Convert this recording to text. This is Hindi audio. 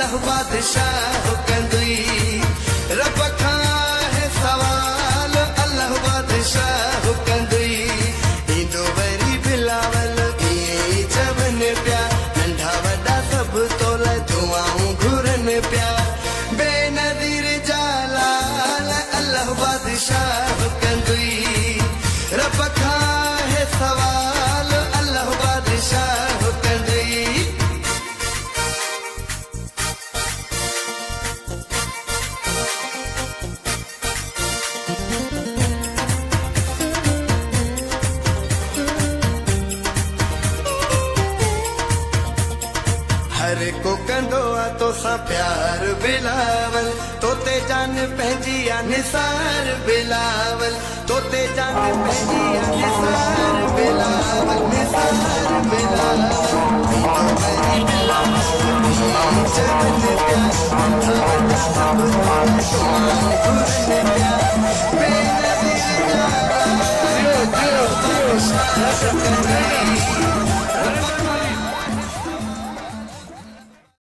अल्लाह बादशाह कंदुई रब खां है सवाल अल्लाह बादशाह कंदुई इंदो वरी बिलावल ई जवन प्या नंढा वॾा सब तोला दुआऊं घुरन प्या बेनज़ीर जलाल अल्लाह बादशाह कंदुई रब खां है सवाल अल्लाह बादशाह कंदुई। हर को कंदो आ तो सा प्यार बिलावल तोते जान पंहिंजी आ निसार बिलावल तोते जान पंहिंजी आ निसार बिलावल निसार बिलावल मेरी बिलावल जवन प्यार सब बेनज़ीर जलाल